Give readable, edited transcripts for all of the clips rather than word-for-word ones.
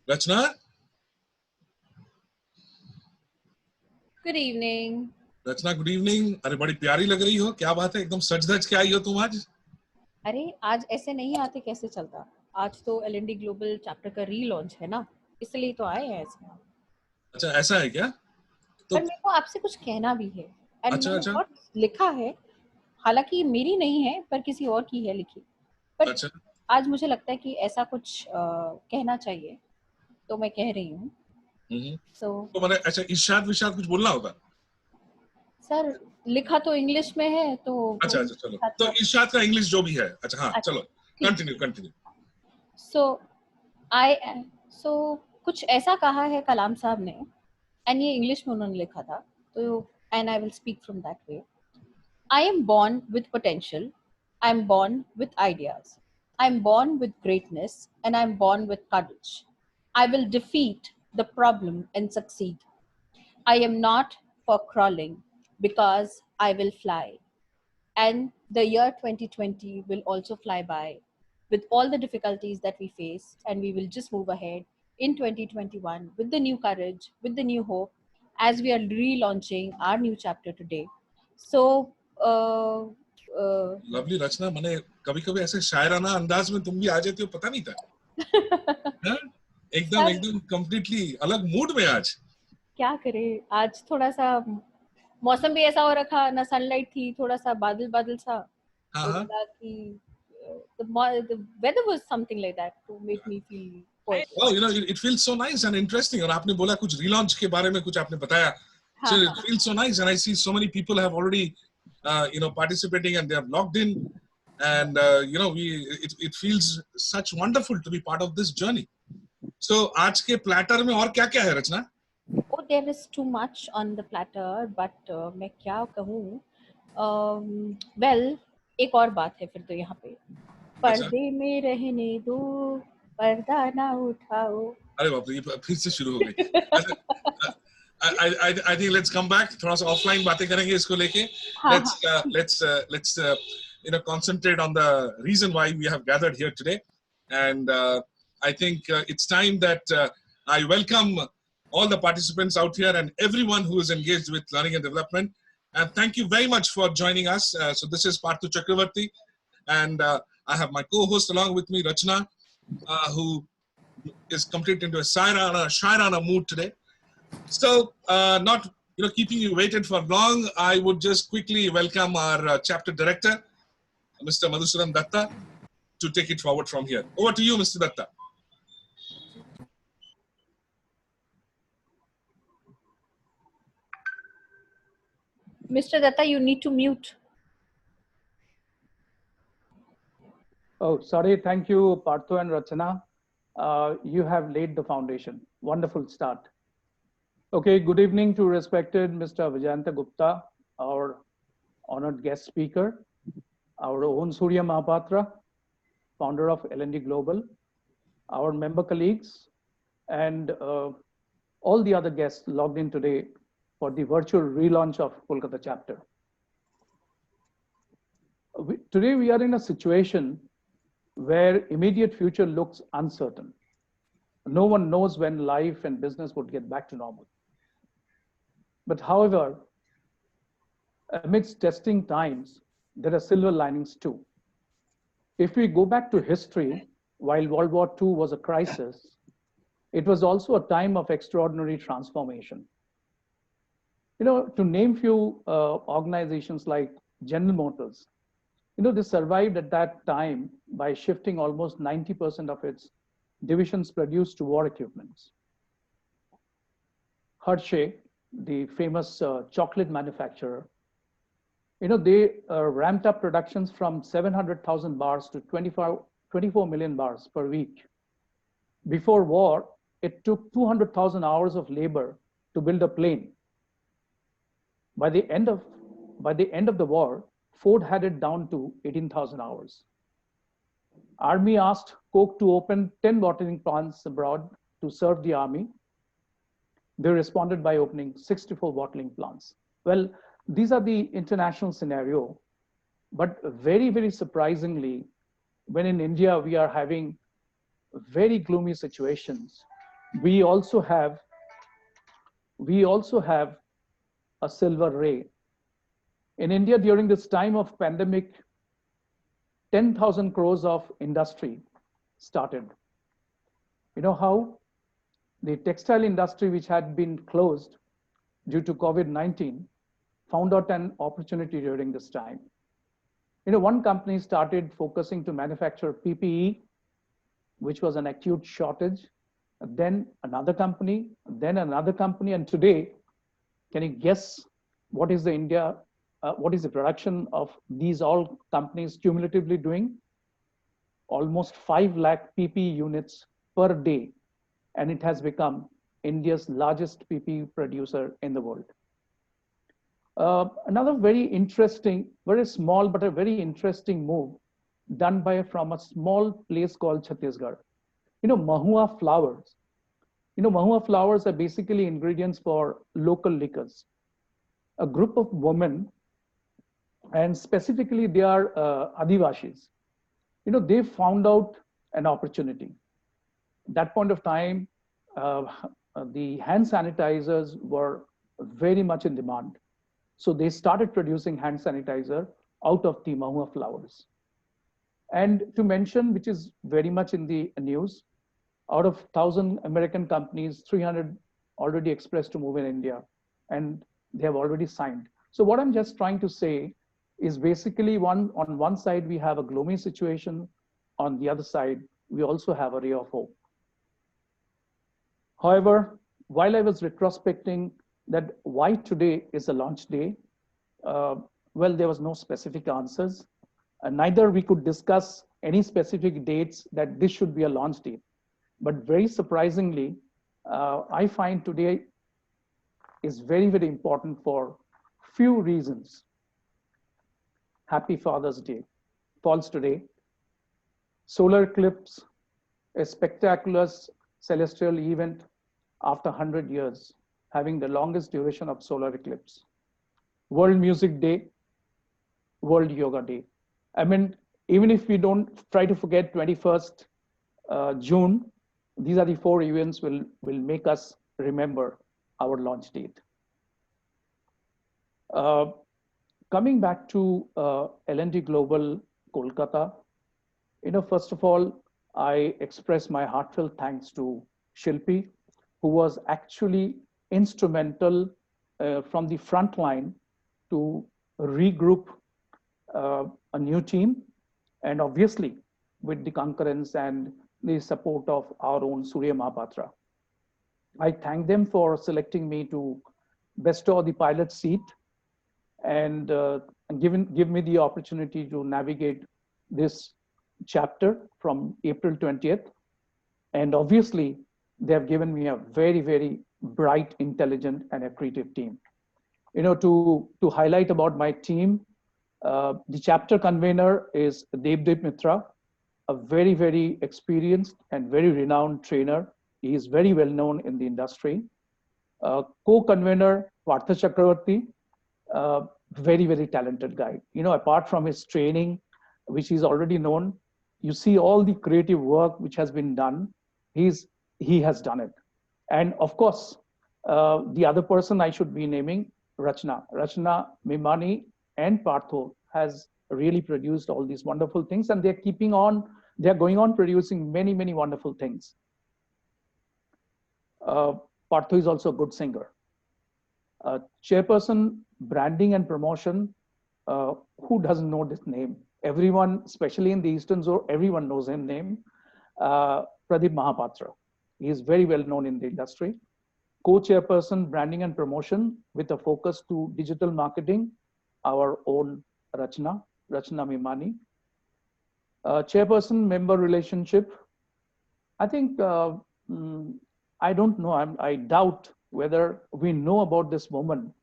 रचना, good evening. रचना good evening. अरे बड़ी प्यारी लग रही हो, क्या बात है, एकदम सज धज के आई हो तुम आज। अरे आज ऐसे नहीं आते कैसे चलता। आज तो एलएनडी ग्लोबल चैप्टर का रीलॉन्च है ना, इसलिए तो आए हैं ऐसे। अच्छा ऐसा है क्या? तो पर मेरे को आपसे कुछ कहना भी है एंड अच्छा मैंने अच्छा बहुत लिखा है, हालांकि मेरी नहीं है पर किसी और की है लिखी। पर अच्छा। आज मुझे लगता है कि ऐसा कुछ कहना चाहिए, तो मैं कह रही हूँ। तो मैंने अच्छा इरशाद विशाद कुछ बोलना होगा? सर लिखा तो इंग्लिश में है तो अच्छा अच्छा चलो, तो इरशाद का इंग्लिश जो भी है। अच्छा हाँ चलो, कंटिन्यू कंटिन्यू। सो कुछ ऐसा कहा है कलाम साहब ने, एंड ये इंग्लिश में उन्होंने लिखा था, तो and I will speak from that way. I am born with potential. I am born with ideas. I am born with greatness and I am born with courage. I will defeat the problem and succeed. I am not for crawling because I will fly. And the year 2020 will also fly by with all the difficulties that we face, and we will just move ahead in 2021 with the new courage, with the new hope, as we are relaunching our new chapter today. So lovely Rachna, मैंने कभी कभी ऐसे शायराना अंदाज में तुम भी आ जाती हो, पता नहीं था। एकदम एकदम कंप्लीटली अलग मूड में आज। क्या करे, आज थोड़ा सा मौसम भी ऐसा हो रखा ना, सनलाइट थी, थोड़ा सा बादल बादल सा हो रहा कि the weather was something like that to make me feel poised. Oh, you know, it feels so nice and interesting. और आपने बोला कुछ relaunch के बारे में कुछ आपने बताया. So it feels so nice, and I see so many people have already, participating, and they have logged in, and it feels such wonderful to be part of this journey. So आज के platter में और क्या क्या है रचना? Oh, there is too much on the platter, but मैं क्या कहूँ? Well, एक और बात है फिर तो यहाँ पे, पर्दे में रहने दो, पर्दा ना उठाओ। अरे बाप रे, ये फिर से शुरू हो गई। I think let's come back, थोड़ा सा offline बातें करेंगे इसको लेके। Let's concentrate on the reason why we have gathered here today, and I think it's time that I welcome all the participants out here and everyone who is engaged with learning and development, and thank you very much for joining us. So this is Parthu Chakravarti, and I have my co-host along with me, Rachna, who is complete into a shairana mood today. So not keeping you waited for long, I would just quickly welcome our chapter director, Mr. Madhusudan Datta, to take it forward from here. Over to you, Mr. Datta. Mr. Datta, you need to mute. Oh, sorry. Thank you, Parthu and Rachana. You have laid the foundation. Wonderful start. Okay, good evening to respected Mr. Vijayanta Gupta, our honored guest speaker, our own Surya Mahapatra, founder of L&D Global, our member colleagues, and all the other guests logged in today for the virtual relaunch of Kolkata chapter. Today we are in a situation where immediate future looks uncertain. No one knows when life and business would get back to normal. But however, amidst testing times, there are silver linings too. If we go back to history, while World War II was a crisis, it was also a time of extraordinary transformation. To name few organizations like General Motors, they survived at that time by shifting almost 90% of its divisions produced to war equipments. Hershey, the famous chocolate manufacturer, they ramped up productions from 700,000 bars to 24 million bars per week. Before war, it took 200,000 hours of labor to build a plane. By the end of the war, Ford had it down to 18,000 hours. Army asked Coke to open 10 bottling plants abroad to serve the army. They responded by opening 64 bottling plants. Well, these are the international scenario, but very, very surprisingly, when in India we are having very gloomy situations, we also have a silver ray. In India, during this time of pandemic, 10,000 crores of industry started. You know how? The textile industry, which had been closed due to COVID-19, found out an opportunity during this time. One company started focusing to manufacture PPE, which was an acute shortage. Then another company, and today, can you guess what is the production of these all companies cumulatively doing? Almost 5 lakh PPE units per day, and it has become India's largest PPE producer in the world. Another very interesting, very small, but a very interesting move done from a small place called Chhattisgarh. Mahua flowers. Mahua flowers are basically ingredients for local liquors. A group of women, and specifically they are Adivashis, they found out an opportunity. At that point of time, the hand sanitizers were very much in demand. So they started producing hand sanitizer out of the Mahua flowers. And to mention, which is very much in the news, out of 1,000 American companies, 300 already expressed to move in India, and they have already signed. So what I'm just trying to say is basically on one side, we have a gloomy situation. On the other side, we also have a ray of hope. However, while I was retrospecting that why today is the launch day, well, there was no specific answers. Neither we could discuss any specific dates that this should be a launch date. But very surprisingly, I find today is very, very important for few reasons. Happy Father's Day falls today. Solar eclipse, a spectacular celestial event after 100 years, having the longest duration of solar eclipse. World Music Day, World Yoga Day. I mean, even if we don't try to forget 21st June, these are the 4 events will make us remember our launch date. Coming back to L&T Global Kolkata, first of all, I express my heartfelt thanks to Shilpi, who was actually instrumental from the front line to regroup a new team, and obviously with the concurrence and the support of our own Surya Mahapatra. I thank them for selecting me to bestow the pilot seat and give me the opportunity to navigate this chapter from April 20th. And obviously, they have given me a very, very bright, intelligent, and accretive team. To highlight about my team, the chapter convener is Devdeep Mitra, a very, very experienced and very renowned trainer. He is very well known in the industry. Co-convener Partha Chakravarti, very, very talented guy. Apart from his training, which is already known, you see all the creative work which has been done. He has done it. And of course, the other person I should be naming, Rachna, Mimani, and Partho has really produced all these wonderful things, and they're going on producing many, many wonderful things. Partho is also a good singer. Chairperson, branding and promotion, who doesn't know this name? Everyone, especially in the Eastern Zone, everyone knows his name. Pradeep Mahapatra. He is very well known in the industry. Co-chairperson, branding and promotion with a focus to digital marketing, our own Rachna Mimani. Chairperson, member relationship. I think, I don't know, I doubt whether we know about this woman.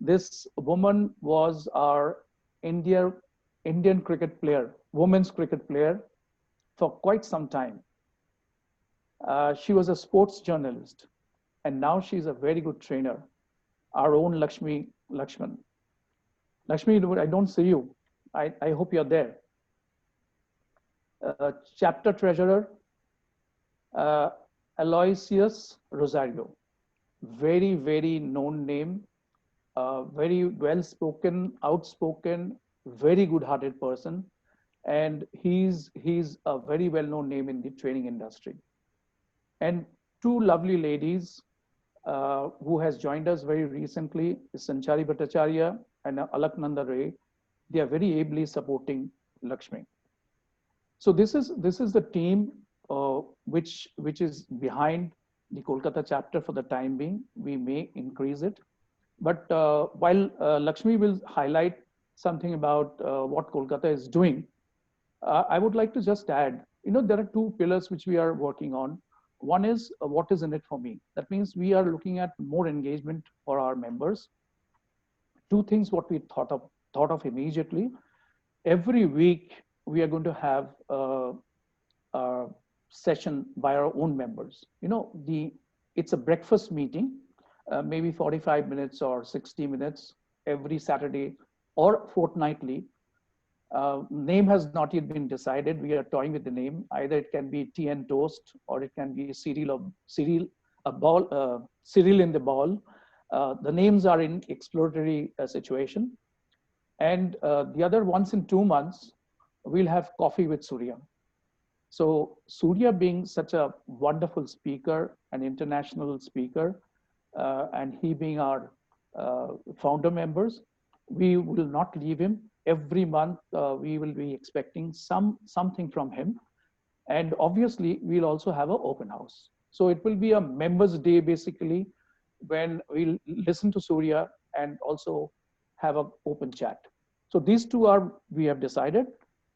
This woman was our Indian cricket player, women's cricket player for quite some time. She was a sports journalist, and now she's a very good trainer. Our own Lakshman. Lakshmi, I don't see you. I hope you're there. Chapter treasurer, Aloysius Rosario. Very, very known name. Very well spoken, outspoken, very good-hearted person, and he's a very well-known name in the training industry. And two lovely ladies who has joined us very recently, Sanchari Bhattacharya and Alaknanda Ray. They are very ably supporting Lakshmi. So this is the team which is behind the Kolkata chapter for the time being. We may increase it. But while Lakshmi will highlight something about what Kolkata is doing, I would like to just add, there are two pillars which we are working on. One is what is in it for me. That means we are looking at more engagement for our members. Two things what we thought of immediately. Every week we are going to have a session by our own members. It's a breakfast meeting. Maybe 45 minutes or 60 minutes every Saturday or fortnightly. Name has not yet been decided. We are toying with the name. Either it can be tea and toast, or it can be Cyril in the ball. The names are in exploratory situation. And the other, once in 2 months, we'll have coffee with Surya. So Surya, being such a wonderful speaker, an international speaker, and he being our founder members, we will not leave him. Every month we will be expecting something from him, and obviously we'll also have an open house. So it will be a members day basically, when we'll listen to Surya and also have an open chat. So these two we have decided,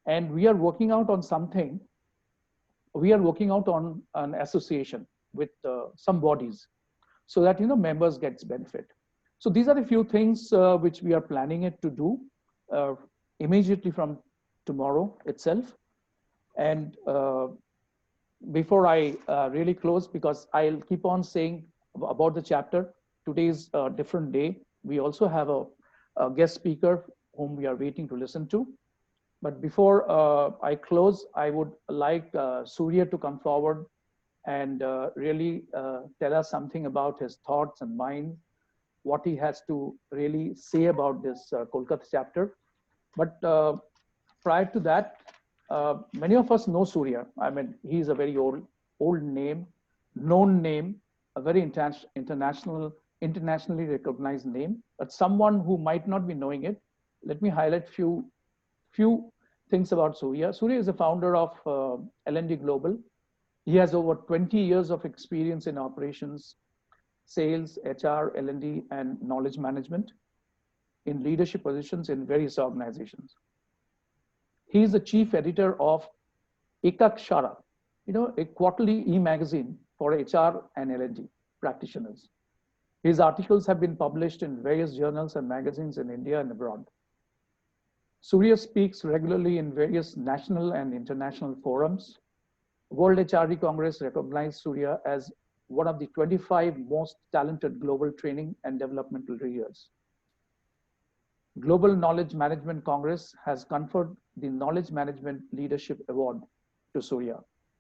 and we are working out on something. We are working out on an association with some bodies, so that members gets benefit. So these are the few things which we are planning it to do immediately from tomorrow itself. And before I really close, because I'll keep on saying about the chapter, today is a different day. We also have a guest speaker whom we are waiting to listen to. But before I close, I would like Surya to come forward and really tell us something about his thoughts and mind, what he has to really say about this Kolkata chapter. But prior to that, many of us know Surya. I mean, he's a very old name, known name, a very internationally recognized name. But someone who might not be knowing it, let me highlight few things about Surya. Surya is the founder of L&D Global. He has over 20 years of experience in operations, sales, HR, L&D, and knowledge management in leadership positions in various organizations. He is the chief editor of Ekakshara, a quarterly e-magazine for HR and L&D practitioners. His articles have been published in various journals and magazines in India and abroad. Surya speaks regularly in various national and international forums. World HRD Congress recognized Surya as one of the 25 most talented global training and developmental leaders. Global Knowledge Management Congress has conferred the Knowledge Management Leadership Award to Surya.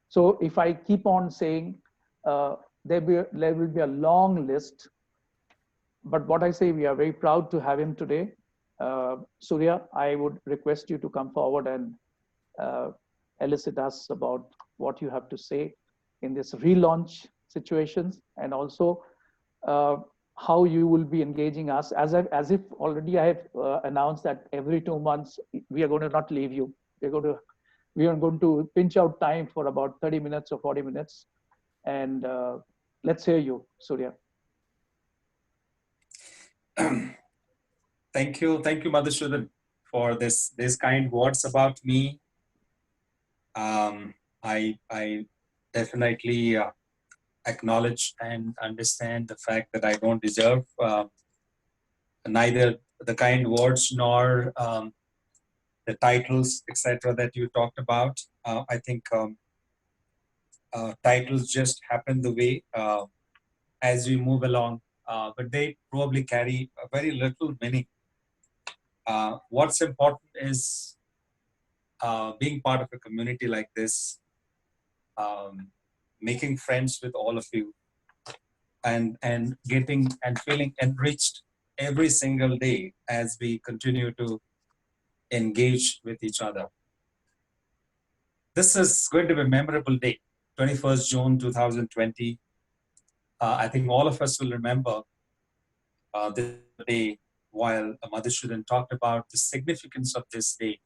So if I keep on saying, there will be a long list, but what I say, we are very proud to have him today. Surya, I would request you to come forward and elicit us about what you have to say in this relaunch situations, and also how you will be engaging us, as if already I have announced that every 2 months we are going to not leave you. We are going to pinch out time for about 30 minutes or 40 minutes, and let's hear you, Surya. Thank you, Madhusudan, for this kind words about me. I definitely acknowledge and understand the fact that I don't deserve neither the kind words nor the titles, etc., that you talked about. I think titles just happen the way as we move along, but they probably carry a very little meaning. What's important is being part of a community like this, making friends with all of you, and getting and feeling enriched every single day as we continue to engage with each other. This is going to be a memorable day, 21st June 2020. I think all of us will remember this day, while Madhusudan talked about the significance of this day.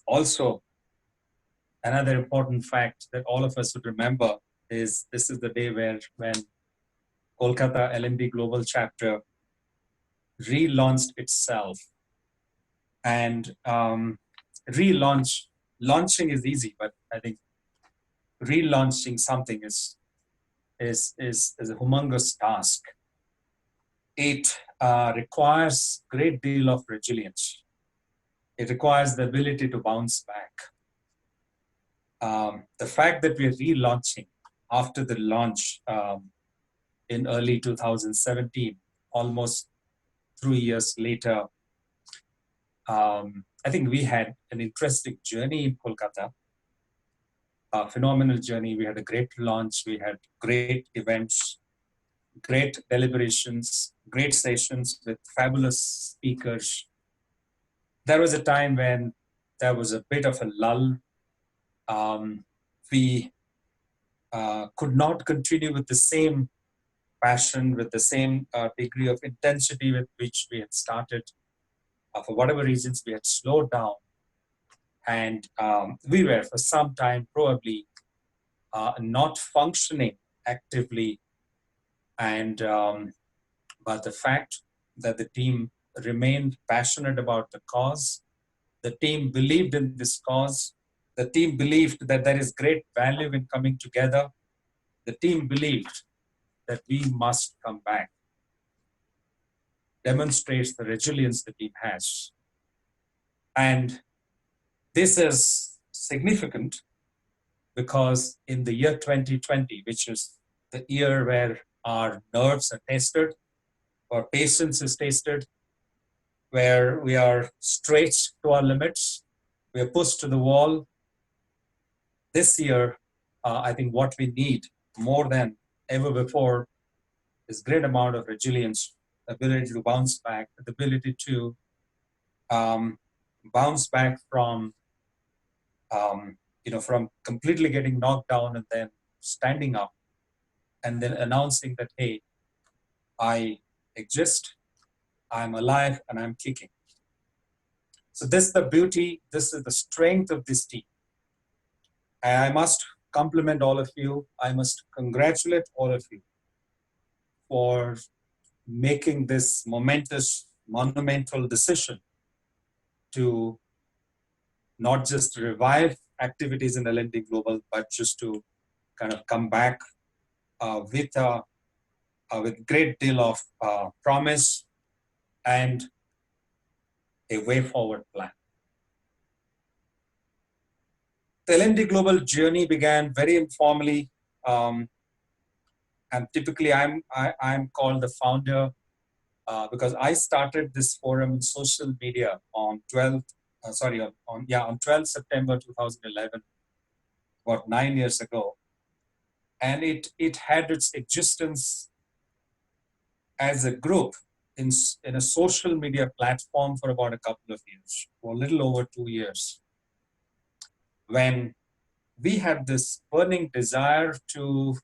Also, another important fact that all of us would remember is this is the day when Kolkata LND Global Chapter relaunched itself. And launching is easy, but I think relaunching something is a humongous task. It requires a great deal of resilience. It requires the ability to bounce back. The fact that we're relaunching after the launch in early 2017, almost 3 years later, I think we had an interesting journey in Kolkata, a phenomenal journey. We had a great launch, we had great events, great deliberations, great sessions with fabulous speakers. There was a time when there was a bit of a lull. We could not continue with the same passion, with the same degree of intensity with which we had started. For whatever reasons, we had slowed down. And we were, for some time, probably not functioning actively. And but the fact that the team remained passionate about the cause, the team believed in this cause, the team believed that there is great value in coming together, the team believed that we must come back, demonstrates the resilience the team has. And this is significant because in the year 2020, which is the year where our nerves are tested, our patience is tested, where we are stretched to our limits, we are pushed to the wall. This year, I think what we need more than ever before is great amount of resilience, ability to bounce back, the ability to bounce back from from completely getting knocked down and then standing up and then announcing that, hey, I exist, I'm alive, and I'm kicking. So this is the beauty, this is the strength of this team. And I must compliment all of you. I must congratulate all of you for making this momentous, monumental decision to not just revive activities in L&D Global, but just to kind of come back with great deal of promise and a way forward plan. The L&D Global journey began very informally, and typically I'm called the founder because I started this forum in social media on 12th on 12 September 2011, about 9 years ago. And it had its existence as a group in a social media platform for about a couple of years, or a little over 2 years, when we had this burning desire to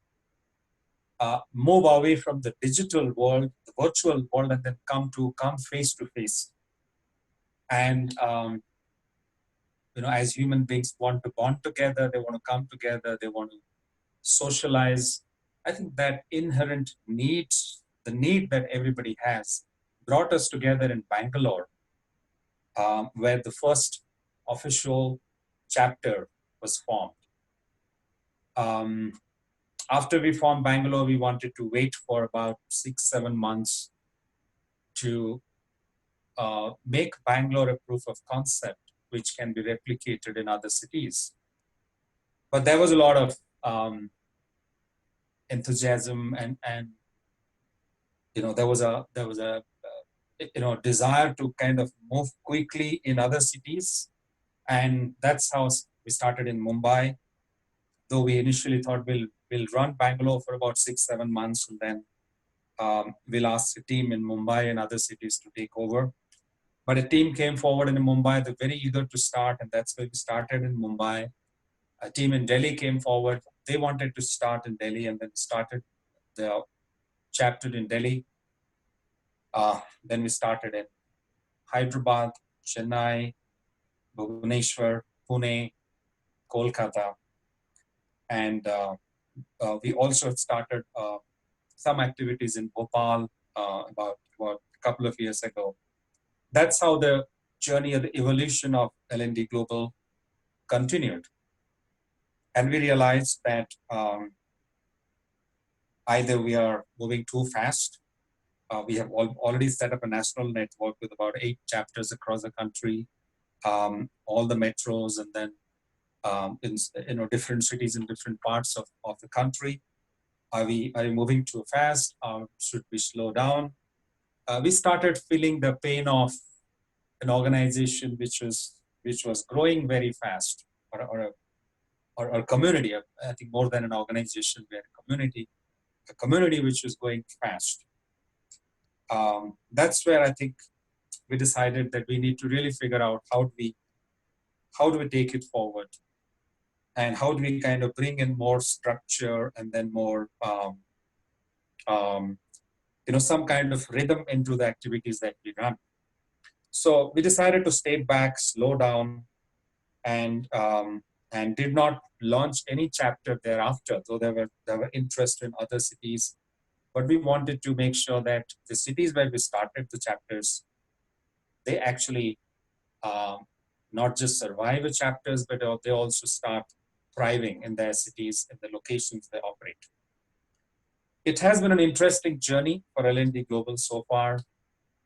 move away from the digital world, the virtual world, and then come face to face. And as human beings want to bond together, they want to come together, they want to socialize. I think that inherent need, the need that everybody has, brought us together in Bangalore, where the first official chapter was formed. After we formed Bangalore, we wanted to wait for about 6-7 months to make Bangalore a proof of concept, which can be replicated in other cities. But there was a lot of enthusiasm and there was a desire to kind of move quickly in other cities, and that's how we started in Mumbai. Though we initially thought we'll run Bangalore for about 6-7 months, and then we'll ask a team in Mumbai and other cities to take over. But a team came forward in Mumbai. They're very eager to start, and that's where we started in Mumbai. A team in Delhi came forward. They wanted to start in Delhi, and then started the chapter in Delhi. Then we started in Hyderabad, Chennai, Bhubaneswar, Pune, Kolkata, and we also started some activities in Bhopal about a couple of years ago. That's how the journey of the evolution of L&D Global continued. And we realized that either we are moving too fast. We have already set up a national network with about 8 chapters across the country, all the metros, and then in different cities in different parts of the country. Are we moving too fast? Should we slow down? We started feeling the pain of an organization which was growing very fast, or a community. I think more than an organization, we had a community which was going fast. That's where I think we decided that we need to really figure out how do we take it forward, and how do we kind of bring in more structure and then more some kind of rhythm into the activities that we run. So we decided to stay back, slow down, and did not launch any chapter thereafter, though there were interest in other cities. But we wanted to make sure that the cities where we started the chapters, they actually not just survive the chapters, but they also start thriving in their cities and the locations they operate. It has been an interesting journey for L&D Global so far.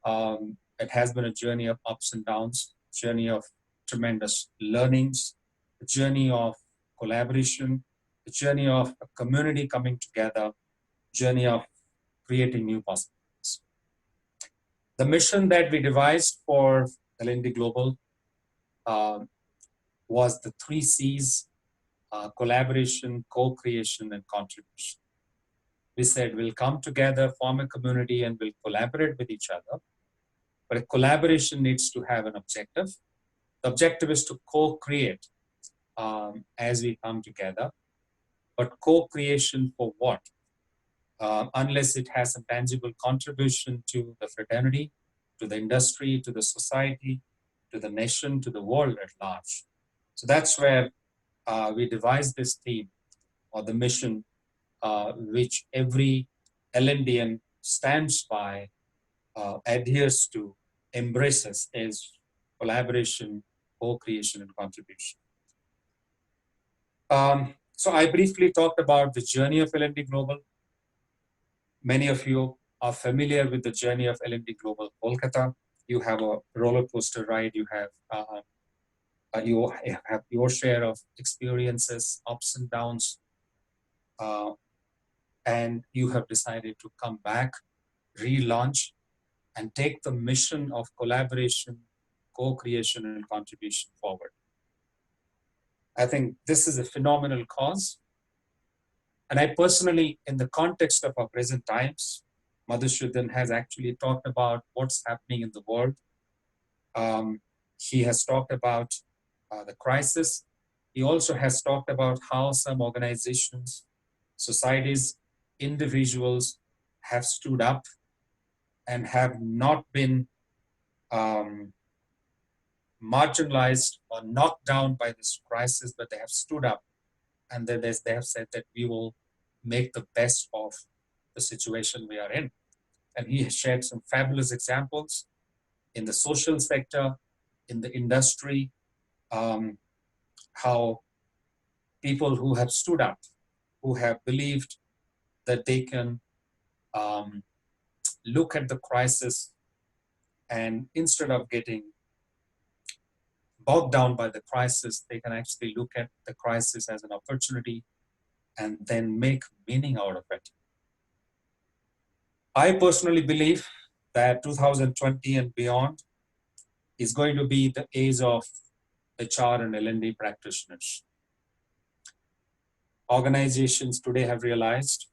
It has been a journey of ups and downs, journey of tremendous learnings, a journey of collaboration, a journey of a community coming together, journey of creating new possibilities. The mission that we devised for L&D Global was the 3 C's: collaboration, co-creation, and contribution. We said we'll come together, form a community, and we'll collaborate with each other. But a collaboration needs to have an objective. The objective is to co-create as we come together. But co-creation for what? Unless it has a tangible contribution to the fraternity, to the industry, to the society, to the nation, to the world at large. So that's where we devised this theme, or the mission, which every L&Dian stands by, adheres to, embraces, is collaboration, co-creation, and contribution. So I briefly talked about the journey of L&D Global. Many of you are familiar with the journey of L&D Global Kolkata. You have a roller coaster ride. You have your share of experiences, ups and downs, and you have decided to come back, relaunch, and take the mission of collaboration, co-creation and contribution forward. I think this is a phenomenal cause. And I personally, in the context of our present times, Madhusudhan has actually talked about what's happening in the world. He has talked about the crisis. He also has talked about how some organizations, societies, individuals have stood up and have not been marginalized or knocked down by this crisis, but they have stood up and then they have said that we will make the best of the situation we are in. And he has shared some fabulous examples in the social sector, in the industry, how people who have stood up, who have believed that they can look at the crisis and instead of getting bogged down by the crisis, they can actually look at the crisis as an opportunity and then make meaning out of it. I personally believe that 2020 and beyond is going to be the age of HR and L&D practitioners. Organizations today have realized,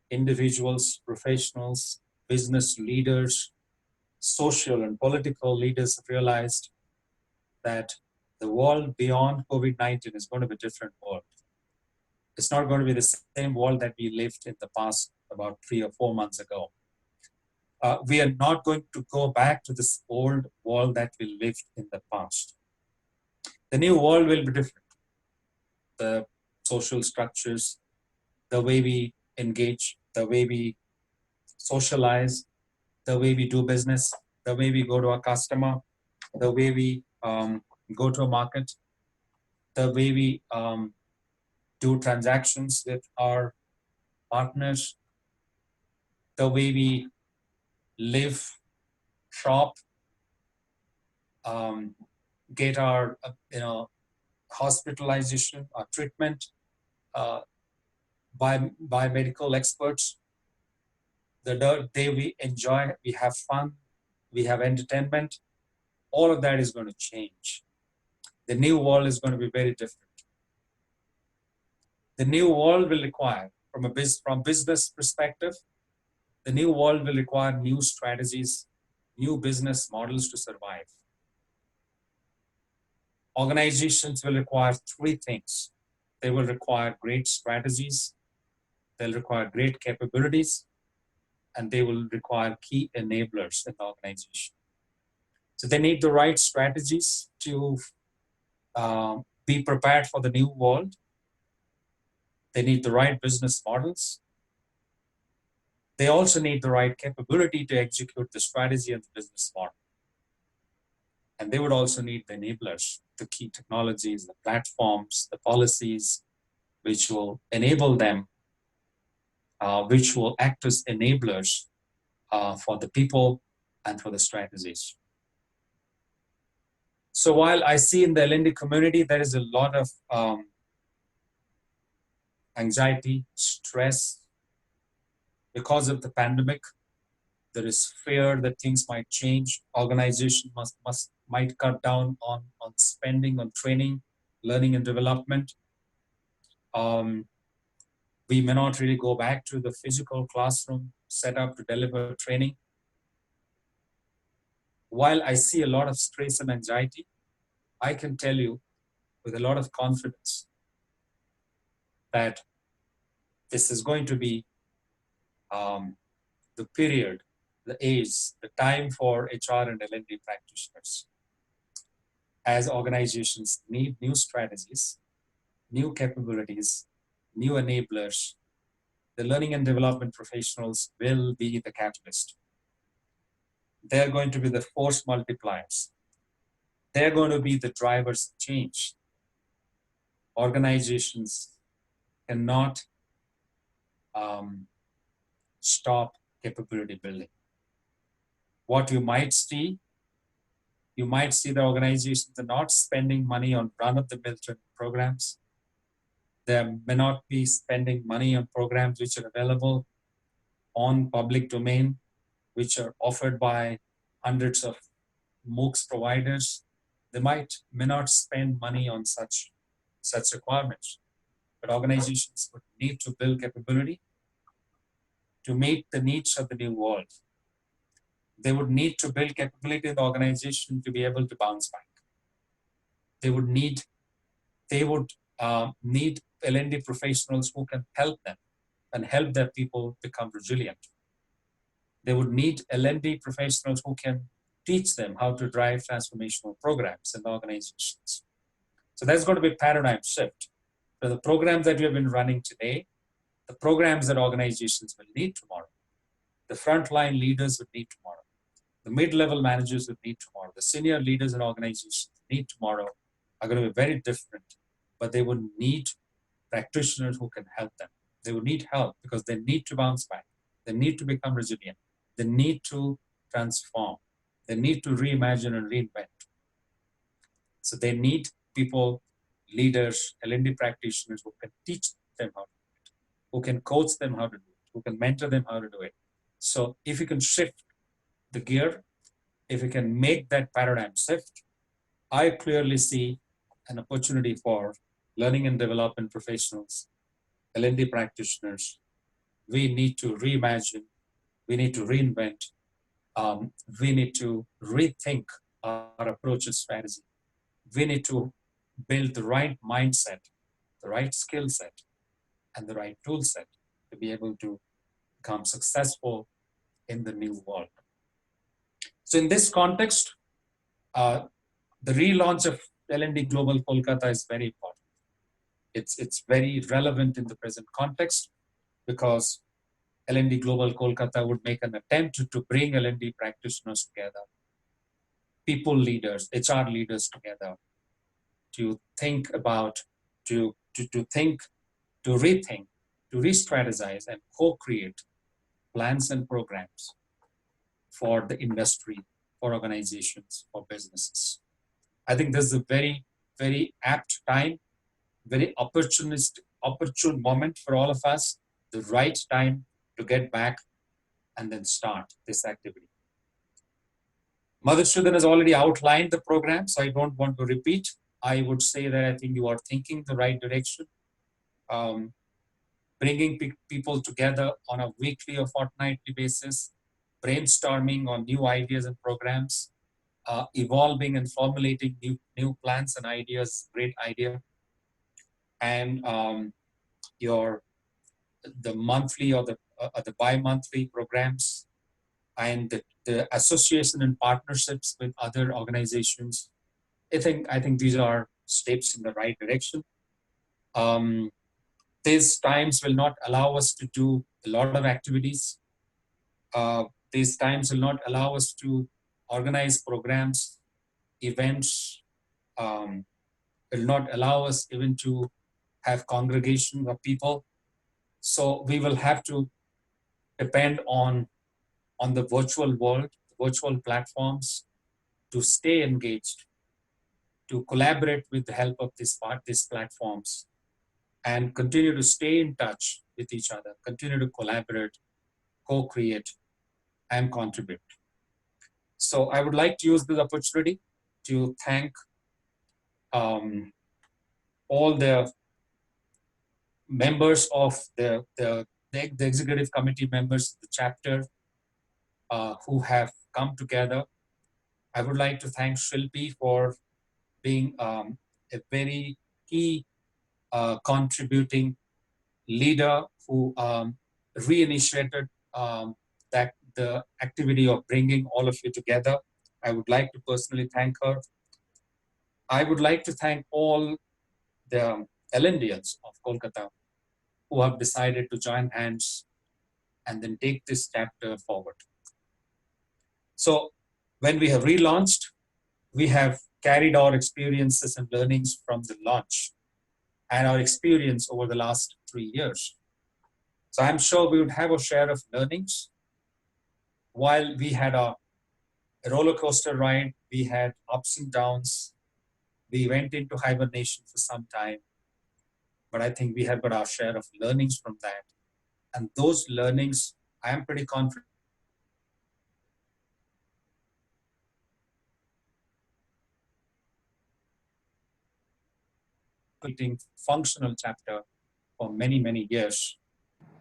individuals, professionals, business leaders, social and political leaders have realized that the world beyond COVID-19 is going to be a different world. It's not going to be the same world that we lived in the past about 3 or 4 months ago. We are not going to go back to this old world that we lived in the past. The new world will be different. The social structures, the way we engage, the way we socialize, the way we do business, the way we go to our customer, the way we go to a market, the way we do transactions with our partners, the way we live, shop, get our hospitalization or treatment by medical experts. The day we enjoy, we have fun, we have entertainment, all of that is going to change. The new world is going to be very different. The new world will require, from business perspective, the new world will require new strategies, new business models to survive. Organizations will require 3 things. They will require great strategies, they'll require great capabilities, and they will require key enablers in the organization. So they need the right strategies to be prepared for the new world. They need the right business models. They also need the right capability to execute the strategy and the business model. And they would also need the enablers, the key technologies, the platforms, the policies, which will enable them, which will act as enablers for the people and for the strategies. So while I see in the L&D community, there is a lot of anxiety, stress because of the pandemic. There is fear that things might change. Organizations might cut down on spending on training, learning and development. We may not really go back to the physical classroom setup to deliver training. While I see a lot of stress and anxiety, I can tell you with a lot of confidence that this is going to be the period, the age, the time for HR and L&D practitioners. As organizations need new strategies, new capabilities, new enablers, the learning and development professionals will be the catalyst. They're going to be the force multipliers. They're going to be the drivers of change. Organizations cannot stop capability building. What you might see the organizations are not spending money on run-of-the-mill programs. They may not be spending money on programs which are available on public domain, which are offered by hundreds of MOOCs providers, they may not spend money on such requirements, but organizations would need to build capability to meet the needs of the new world. They would need to build capability in the organization to be able to bounce back. They would need L&D professionals who can help them and help their people become resilient. They would need L&D professionals who can teach them how to drive transformational programs in the organizations. So there's going to be a paradigm shift. So the programs that we have been running today, the programs that organizations will need tomorrow, the frontline leaders would need tomorrow, the mid-level managers would need tomorrow, the senior leaders in organizations need tomorrow are going to be very different, but they would need practitioners who can help them. They would need help because they need to bounce back. They need to become resilient. They need to transform. They need to reimagine and reinvent. So they need people, leaders, L&D practitioners who can teach them how to do it, who can coach them how to do it, who can mentor them how to do it. So if you can shift the gear, if you can make that paradigm shift, I clearly see an opportunity for learning and development professionals, L&D practitioners. We need to reimagine, we need to reinvent, we need to rethink our approach and strategy. We need to build the right mindset, the right skill set, and the right tool set to be able to become successful in the new world. So in this context, the relaunch of L&D Global Kolkata is very important. It's very relevant in the present context because L&D Global Kolkata would make an attempt to bring L&D practitioners together, people leaders, HR leaders together, to think about, to think, to rethink, to re-strategize and co-create plans and programs for the industry, for organizations, for businesses. I think this is a very, very apt time, very opportune moment for all of us, the right time to get back and then start this activity. Madhusudan has already outlined the program, so I don't want to repeat. I would say that I think you are thinking the right direction. Bringing people together on a weekly or fortnightly basis, brainstorming on new ideas and programs, evolving and formulating new plans and ideas, great idea. And the monthly or the bi-monthly programs, and the association and partnerships with other organizations. I think these are steps in the right direction. These times will not allow us to do a lot of activities. These times will not allow us to organize programs, events, will not allow us even to have congregation of people. So we will have to depend on the virtual world, virtual platforms, to stay engaged, to collaborate with the help of these platforms, and continue to stay in touch with each other, continue to collaborate, co-create, and contribute. So I would like to use this opportunity to thank all the members of the executive committee members of the chapter who have come together. I would like to thank Shilpi for being a very key contributing leader who reinitiated that the activity of bringing all of you together. I would like to personally thank her. I would like to thank all the L&Dians of Kolkata who have decided to join hands and then take this chapter forward. So when we have relaunched, we have carried our experiences and learnings from the launch and our experience over the last 3 years. So I'm sure we would have a share of learnings. While we had a roller coaster ride, we had ups and downs. We went into hibernation for some time, but I think we have got our share of learnings from that. And those learnings, I am pretty confident completing functional chapter for many, many years.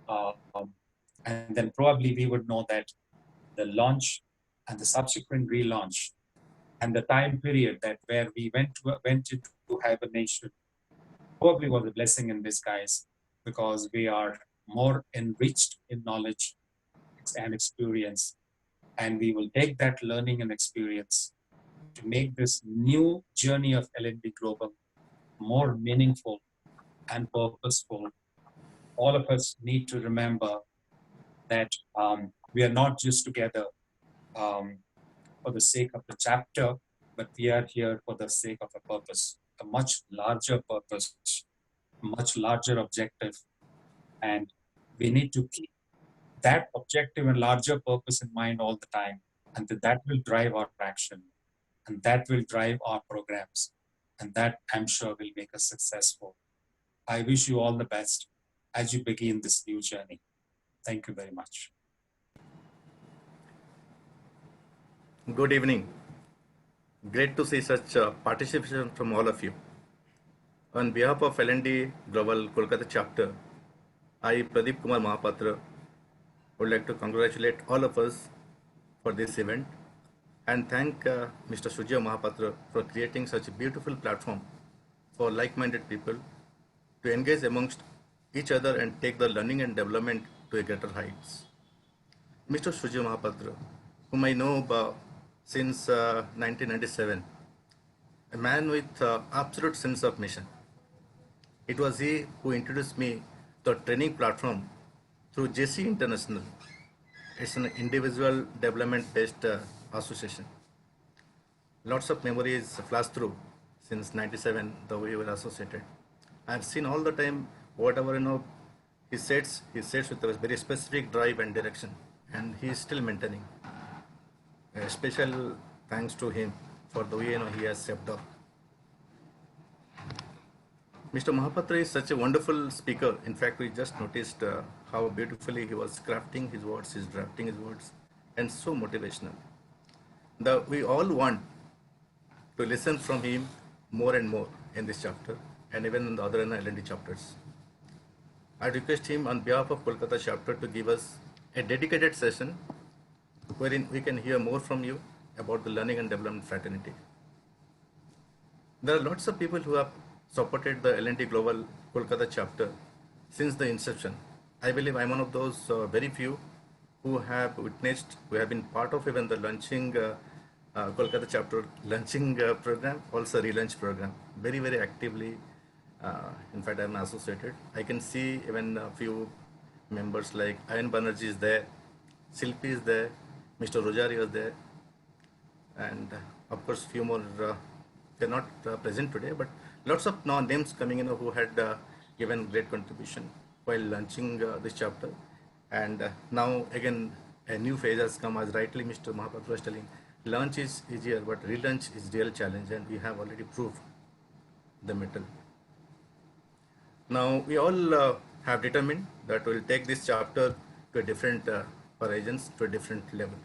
And then probably we would know that the launch and the subsequent relaunch and the time period that where we went into hibernation probably was a blessing in disguise, because we are more enriched in knowledge and experience, and we will take that learning and experience to make this new journey of L&D Global more meaningful and purposeful. All of us need to remember that we are not just together for the sake of the chapter, but we are here for the sake of a purpose, a much larger purpose, a much larger objective. And we need to keep that objective and larger purpose in mind all the time. And that will drive our action, and that will drive our programs. And that, I'm sure, will make us successful. I wish you all the best as you begin this new journey. Thank you very much. Good evening. Great to see such participation from all of you. On behalf of L&D Global Kolkata chapter, I, Pradeep Kumar Mahapatra, would like to congratulate all of us for this event and thank Mr. Sujya Mahapatra for creating such a beautiful platform for like-minded people to engage amongst each other and take the learning and development to a greater heights. Mr. Sujya Mahapatra, whom I know since 1997, a man with absolute sense of mission. It was he who introduced me to a training platform through JC International. It's an individual development-based association. Lots of memories flash through since 97, the way we were associated. I've seen all the time whatever he sets with a very specific drive and direction, and he is still maintaining. A special thanks to him for the way he has stepped up. Mr. Mahapatra is such a wonderful speaker. In fact, we just noticed how beautifully he was crafting his words, he's drafting his words, and so motivational. We all want to listen from him more and more in this chapter, and even in the other L&D chapters. I request him on behalf of Kolkata chapter to give us a dedicated session wherein we can hear more from you about the learning and development fraternity. There are lots of people who have supported the L&D Global Kolkata chapter since the inception. I believe I'm one of those very few who have witnessed, who have been part of even the launching Kolkata chapter launching program, also relaunch program, very, very actively. In fact, I'm associated. I can see even a few members like Ayan Banerjee is there, Silpi is there, Mr. Rosario is there, and of course few more they're not present today, but lots of names coming in who had given great contribution while launching this chapter. And now again a new phase has come, as rightly Mr. Mahapatra was telling. Launch is easier, but relaunch is real challenge, and we have already proved the mettle. Now we all have determined that we'll take this chapter to a different horizons, to a different level.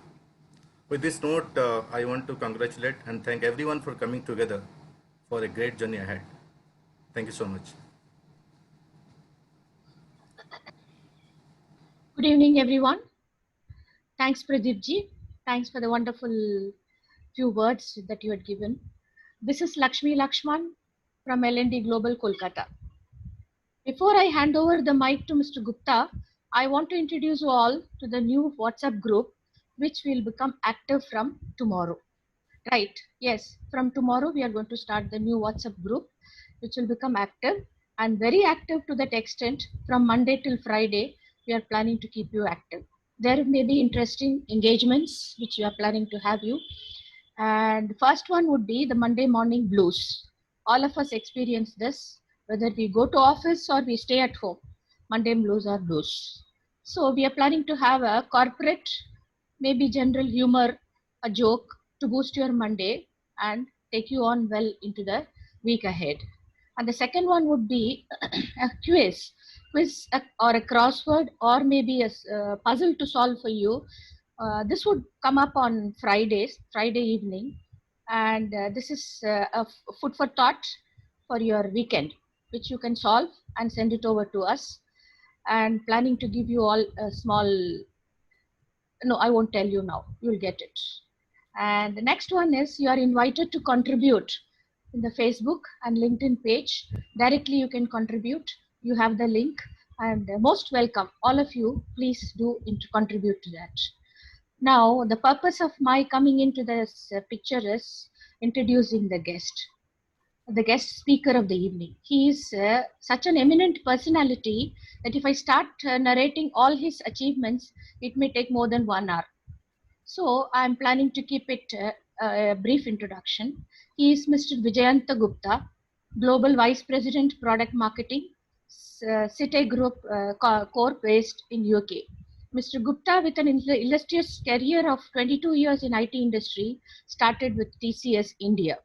With this note, I want to congratulate and thank everyone for coming together for a great journey ahead. Thank you so much. Good evening, everyone. Thanks, Pradeep ji. Thanks for the wonderful few words that you had given. This is Lakshmi Lakshman from L&D Global Kolkata. Before I hand over the mic to Mr. Gupta, I want to introduce you all to the new WhatsApp group, which will become active from tomorrow. Right, yes, from tomorrow we are going to start the new WhatsApp group, which will become active, and very active to that extent. From Monday till Friday, we are planning to keep you active. There may be interesting engagements which we are planning to have you. And first one would be the Monday morning blues. All of us experience this, whether we go to office or we stay at home. Monday blues are blues. So we are planning to have a corporate, maybe general humor, a joke to boost your Monday and take you on well into the week ahead. And the second one would be a quiz or a crossword, or maybe a puzzle to solve for you. This would come up on Friday evening, and this is a food for thought for your weekend. which you can solve and send it over to us. And planning to give you all a small, no, I won't tell you now, you'll get it. And the next one is you are invited to contribute in the Facebook and LinkedIn page. Directly you can contribute. You have the link and most welcome. All of you, please do contribute to that. Now, the purpose of my coming into this picture is introducing the guest speaker of the evening. He is such an eminent personality that if I start narrating all his achievements, it may take more than 1 hour. So I'm planning to keep it a brief introduction. He is Mr. Vijayanta Gupta, Global Vice President Product Marketing, Cite Group core based in UK. Mr. Gupta, with an illustrious career of 22 years in IT industry, started with TCS India.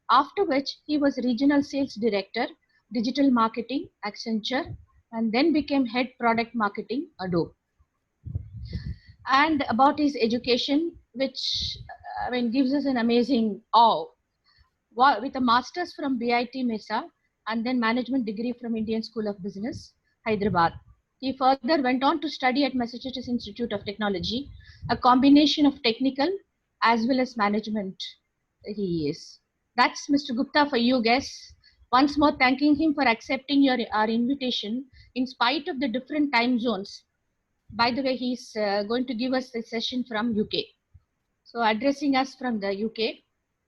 After which he was Regional Sales Director, Digital Marketing, Accenture, and then became Head Product Marketing, Adobe. And about his education, which gives us an amazing awe. With a master's from BIT Mesa and then management degree from Indian School of Business, Hyderabad. He further went on to study at Massachusetts Institute of Technology, a combination of technical as well as management he is. That's Mr. Gupta for you guests. Once more thanking him for accepting our invitation in spite of the different time zones. By the way, he's going to give us the session from UK. So addressing us from the UK.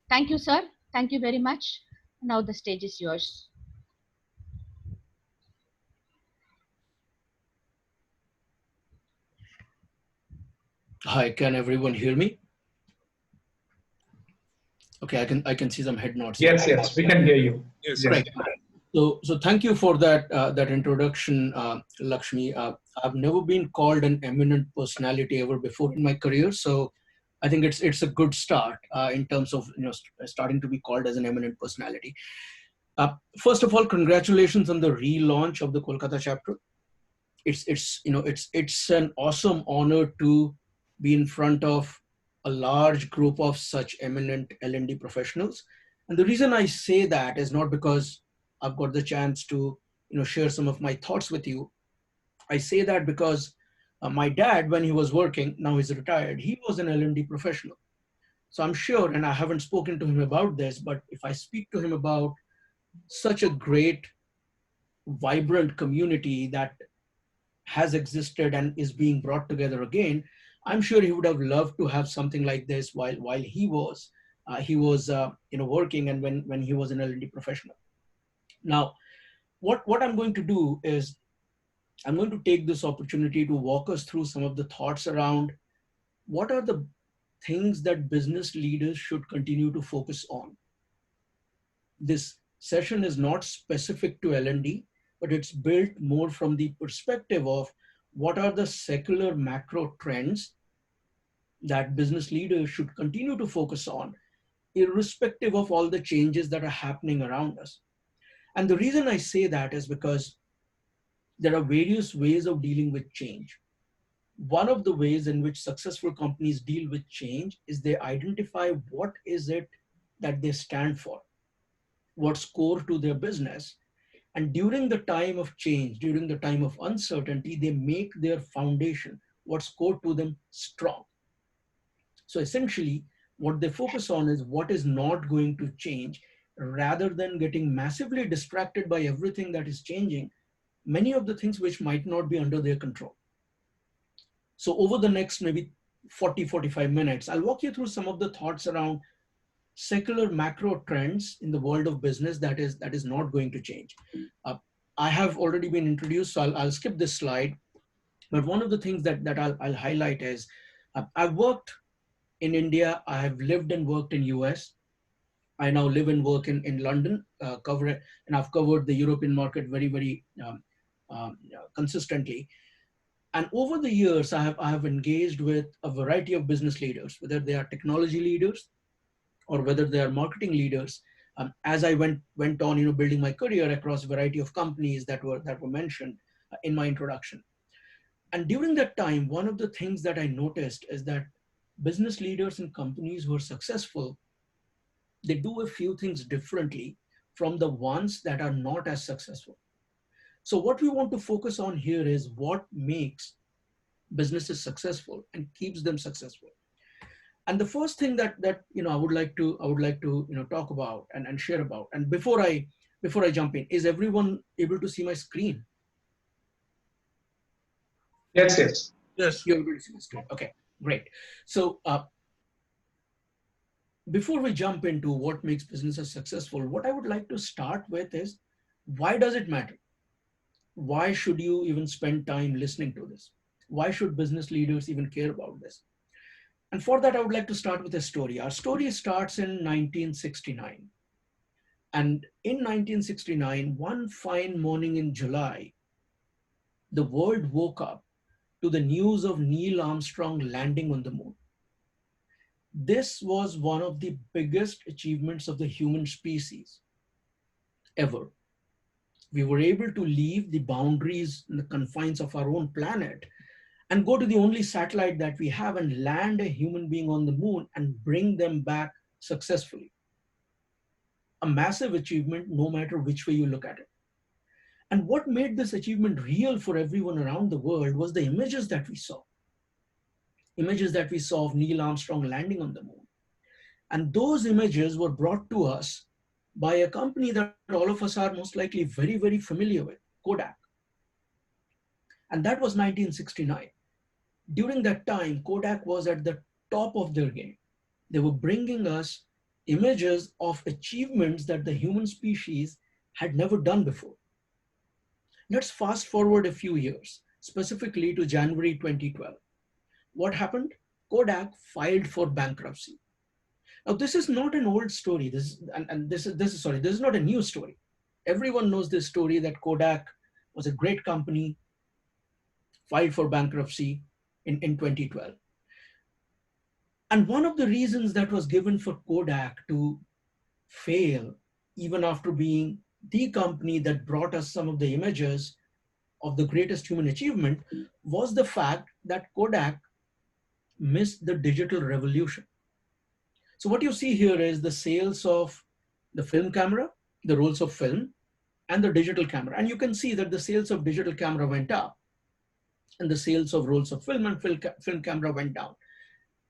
Thank you, sir. Thank you very much. Now the stage is yours. Hi, can everyone hear me? Okay, I can see some head nods. Yes, we can hear you. Yes. Great. So thank you for that that introduction, Lakshmi. I've never been called an eminent personality ever before in my career, so I think it's a good start in terms of starting to be called as an eminent personality. First of all, congratulations on the relaunch of the Kolkata chapter. It's an awesome honor to be in front of a large group of such eminent L&D professionals. And the reason I say that is not because I've got the chance to share some of my thoughts with you. I say that because my dad, when he was working, now he's retired, he was an L&D professional. So I'm sure, and I haven't spoken to him about this, but if I speak to him about such a great, vibrant community that has existed and is being brought together again, I'm sure he would have loved to have something like this while he was working and when he was an L&D professional. Now, what I'm going to do is I'm going to take this opportunity to walk us through some of the thoughts around what are the things that business leaders should continue to focus on. This session is not specific to L&D, but it's built more from the perspective of what are the secular macro trends that business leaders should continue to focus on, irrespective of all the changes that are happening around us. And the reason I say that is because there are various ways of dealing with change. One of the ways in which successful companies deal with change is they identify what is it that they stand for, what's core to their business. And during the time of change, during the time of uncertainty, they make their foundation, what's core to them, strong. So essentially, what they focus on is what is not going to change, rather than getting massively distracted by everything that is changing, many of the things which might not be under their control. So over the next maybe 40-45 minutes, I'll walk you through some of the thoughts around secular macro trends in the world of business that is not going to change. I have already been introduced, so I'll skip this slide. But one of the things that I'll highlight is I've worked in India, I have lived and worked in US. I now live and work in London, and I've covered the European market very consistently. And over the years, I have engaged with a variety of business leaders, whether they are technology leaders or whether they are marketing leaders. As I went on, building my career across a variety of companies that were mentioned in my introduction. And during that time, one of the things that I noticed is that business leaders and companies who are successful, they do a few things differently from the ones that are not as successful. So what we want to focus on here is what makes businesses successful and keeps them successful. And the first thing that I would like to talk about and share about, and before I jump in, is everyone able to see my screen? Yes, yes. Yes. You're able to see my screen. Okay, great. So before we jump into what makes businesses successful, what I would like to start with is, why does it matter? Why should you even spend time listening to this? Why should business leaders even care about this? And for that, I would like to start with a story. Our story starts in 1969. And in 1969, one fine morning in July, the world woke up to the news of Neil Armstrong landing on the moon. This was one of the biggest achievements of the human species ever. We were able to leave the boundaries and the confines of our own planet and go to the only satellite that we have and land a human being on the moon and bring them back successfully. A massive achievement, no matter which way you look at it. And what made this achievement real for everyone around the world was the images that we saw. Images that we saw of Neil Armstrong landing on the moon. And those images were brought to us by a company that all of us are most likely very, very familiar with, Kodak. And that was 1969. During that time, Kodak was at the top of their game. They were bringing us images of achievements that the human species had never done before. Let's fast forward a few years, specifically to January 2012. What happened? Kodak filed for bankruptcy. Now, this is not an old story. This is not a new story. Everyone knows this story, that Kodak was a great company, filed for bankruptcy in 2012. And one of the reasons that was given for Kodak to fail, even after being the company that brought us some of the images of the greatest human achievement, was the fact that Kodak missed the digital revolution. So what you see here is the sales of the film camera, the rolls of film, and the digital camera. And you can see that the sales of digital camera went up and the sales of rolls of film and film camera went down.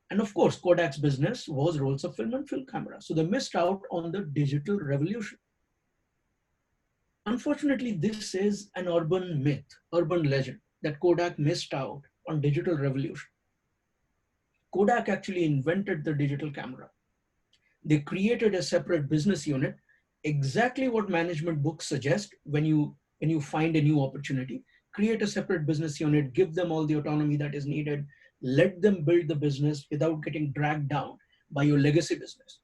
And of course, Kodak's business was rolls of film and film camera. So they missed out on the digital revolution. Unfortunately, this is an urban myth, urban legend, that Kodak missed out on digital revolution. Kodak actually invented the digital camera. They created a separate business unit, exactly what management books suggest when you find a new opportunity. Create a separate business unit, give them all the autonomy that is needed, let them build the business without getting dragged down by your legacy business.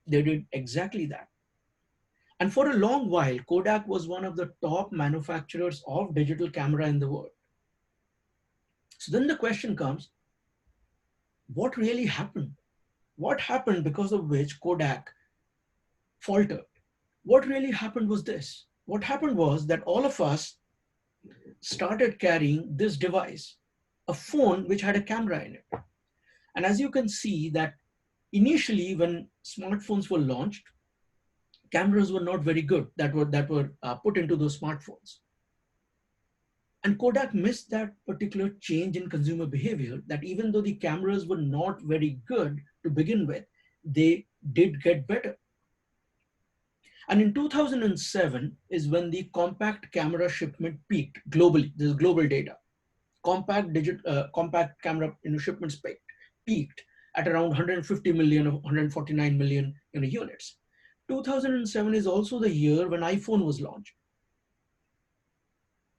They did exactly that. And for a long while, Kodak was one of the top manufacturers of digital camera in the world. So then the question comes, what really happened? What happened because of which Kodak faltered? What really happened was this. What happened was that all of us started carrying this device, a phone which had a camera in it. And as you can see that initially when smartphones were launched, cameras were not very good that were put into those smartphones. And Kodak missed that particular change in consumer behavior, that even though the cameras were not very good to begin with, they did get better. And in 2007 is when the compact camera shipment peaked globally. This is global data. Compact camera shipments peaked at around 150 million or 149 million units. 2007 is also the year when iPhone was launched.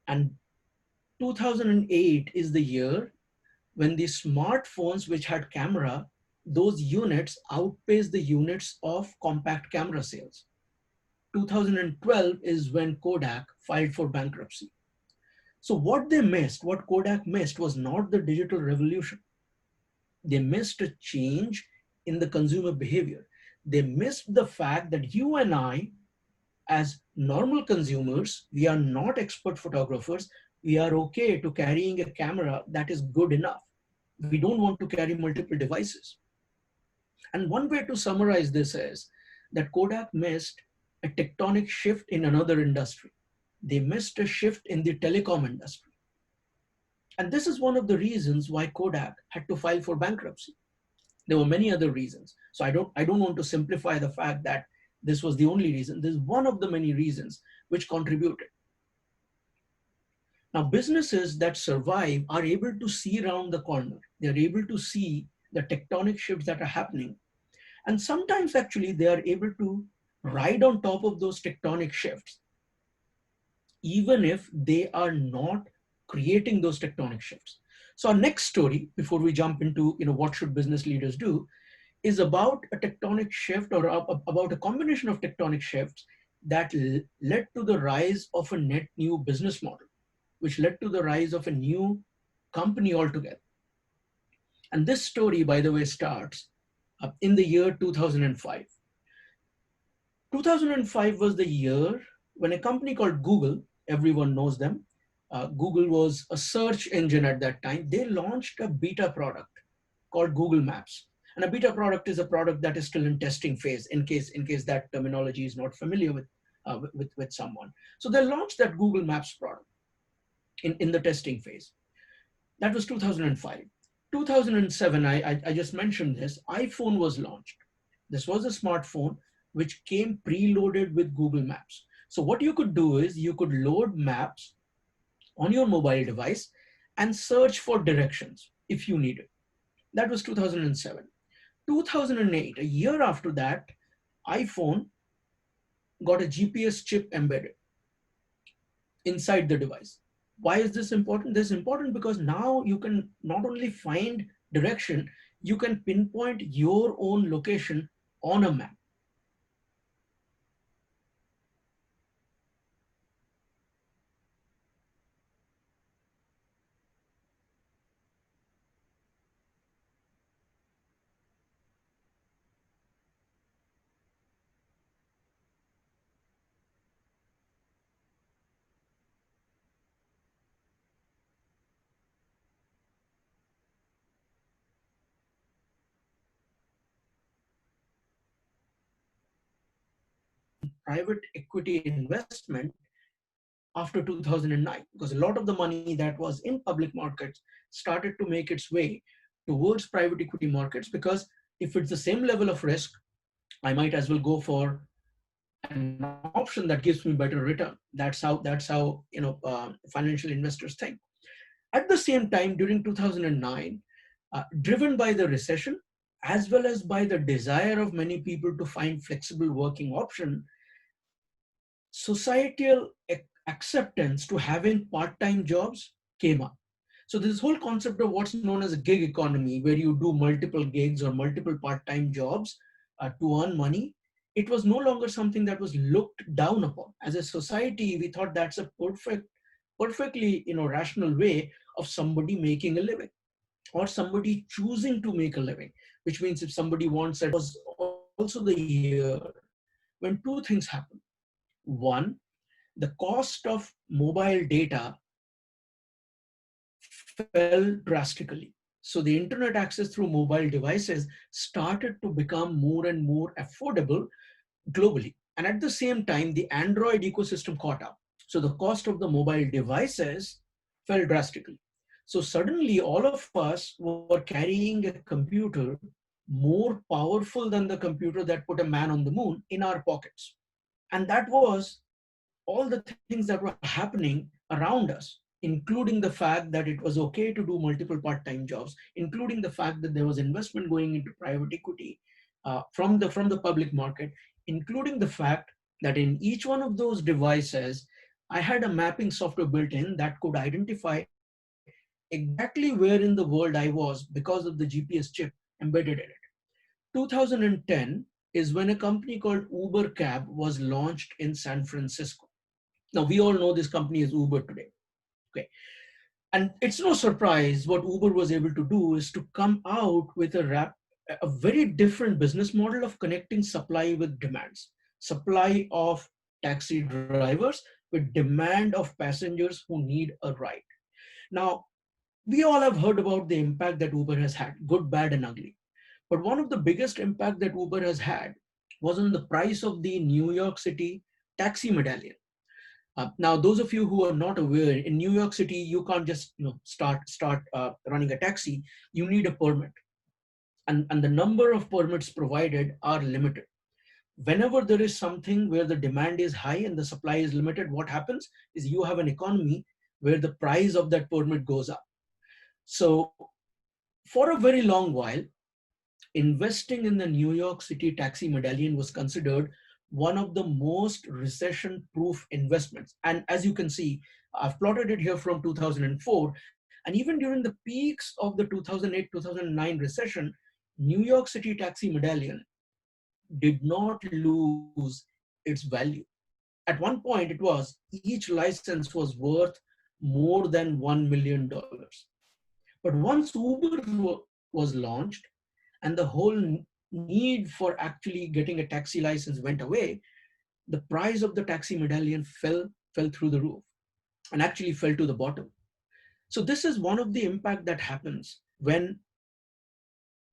And 2008 is the year when the smartphones which had camera, those units outpaced the units of compact camera sales. 2012 is when Kodak filed for bankruptcy. So what Kodak missed was not the digital revolution. They missed a change in the consumer behavior. They missed the fact that you and I, as normal consumers, we are not expert photographers. We are okay to carrying a camera that is good enough. We don't want to carry multiple devices. And one way to summarize this is that Kodak missed a tectonic shift in another industry. They missed a shift in the telecom industry. And this is one of the reasons why Kodak had to file for bankruptcy. There were many other reasons. So I don't want to simplify the fact that this was the only reason. This is one of the many reasons which contributed. Now, businesses that survive are able to see around the corner. They're able to see the tectonic shifts that are happening. And sometimes actually they are able to ride on top of those tectonic shifts, even if they are not creating those tectonic shifts. So our next story, before we jump into what should business leaders do, is about a tectonic shift, or about a combination of tectonic shifts that led to the rise of a net new business model, which led to the rise of a new company altogether. And this story, by the way, starts in the year 2005. 2005 was the year when a company called Google, everyone knows them, Google was a search engine at that time. They launched a beta product called Google Maps. And a beta product is a product that is still in testing phase, in case that terminology is not familiar with someone. So they launched that Google Maps product in the testing phase. That was 2005. 2007, I just mentioned this, iPhone was launched. This was a smartphone which came preloaded with Google Maps. So what you could do is you could load maps on your mobile device and search for directions if you needed. That was 2007. 2008, a year after that, iPhone got a GPS chip embedded inside the device. Why is this important? This is important because now you can not only find direction, you can pinpoint your own location on a map. Private equity investment after 2009, because a lot of the money that was in public markets started to make its way towards private equity markets, because if it's the same level of risk, I might as well go for an option that gives me better return. That's how financial investors think. At the same time, during 2009, driven by the recession, as well as by the desire of many people to find flexible working option, societal acceptance to having part-time jobs came up. So this whole concept of what's known as a gig economy, where you do multiple gigs or multiple part-time jobs to earn money, it was no longer something that was looked down upon. As a society, we thought that's a perfectly rational way of somebody making a living, or somebody choosing to make a living, which means if somebody wants it. Was also the year when two things happened. One, the cost of mobile data fell drastically. So the internet access through mobile devices started to become more and more affordable globally. And at the same time, the Android ecosystem caught up. So the cost of the mobile devices fell drastically. So suddenly all of us were carrying a computer more powerful than the computer that put a man on the moon in our pockets. And that was all the things that were happening around us, including the fact that it was okay to do multiple part-time jobs, including the fact that there was investment going into private equity from the public market, including the fact that in each one of those devices, I had a mapping software built in that could identify exactly where in the world I was because of the GPS chip embedded in it. 2010 is when a company called Uber Cab was launched in San Francisco. Now, we all know this company is Uber today. Okay. And it's no surprise what Uber was able to do is to come out with a very different business model of connecting supply with demands. Supply of taxi drivers with demand of passengers who need a ride. Now, we all have heard about the impact that Uber has had, good, bad, and ugly. But one of the biggest impact that Uber has had was on the price of the New York City taxi medallion. Now, those of you who are not aware, in New York City, you can't just start running a taxi. You need a permit, and the number of permits provided are limited. Whenever there is something where the demand is high and the supply is limited, what happens is you have an economy where the price of that permit goes up. So for a very long while, investing in the New York City taxi medallion was considered one of the most recession-proof investments. And as you can see, I've plotted it here from 2004. And even during the peaks of the 2008-2009 recession, New York City taxi medallion did not lose its value. At one point, it was each license was worth more than $1 million. But once Uber was launched and the whole need for actually getting a taxi license went away, the price of the taxi medallion fell through the roof and actually fell to the bottom. So this is one of the impact that happens when,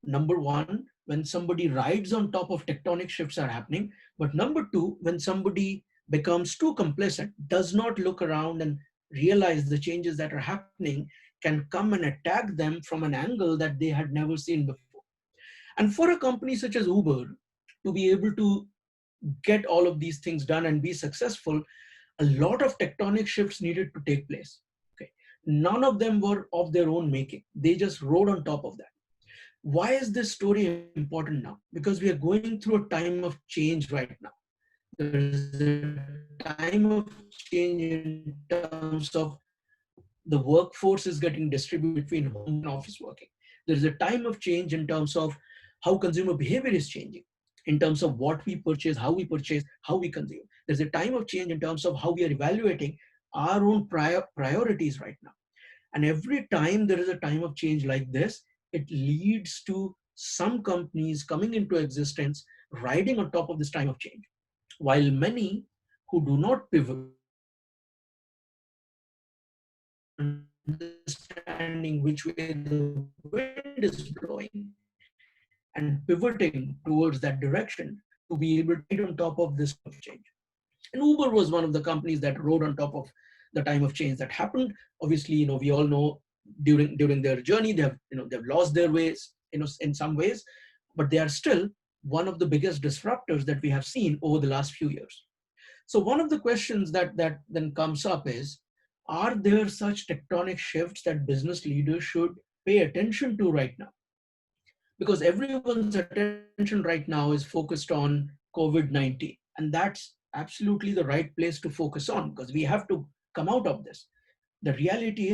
number one, when somebody rides on top of tectonic shifts are happening, but number two, when somebody becomes too complacent, does not look around and realize the changes that are happening, can come and attack them from an angle that they had never seen before. And for a company such as Uber to be able to get all of these things done and be successful, a lot of tectonic shifts needed to take place. Okay, none of them were of their own making. They just rode on top of that. Why is this story important now? Because we are going through a time of change right now. There is a time of change in terms of the workforce is getting distributed between home and office working. There is a time of change in terms of how consumer behavior is changing, in terms of what we purchase, how we consume. There's a time of change in terms of how we are evaluating our own priorities right now. And every time there is a time of change like this, it leads to some companies coming into existence, riding on top of this time of change. While many who do not pivot, understanding which way the wind is blowing and pivoting towards that direction to be able to ride on top of this change. And Uber was one of the companies that rode on top of the time of change that happened. Obviously, we all know during their journey, they've lost their ways, in some ways, but they are still one of the biggest disruptors that we have seen over the last few years. So one of the questions that then comes up is, are there such tectonic shifts that business leaders should pay attention to right now? Because everyone's attention right now is focused on COVID-19, and that's absolutely the right place to focus on, because we have to come out of this. The reality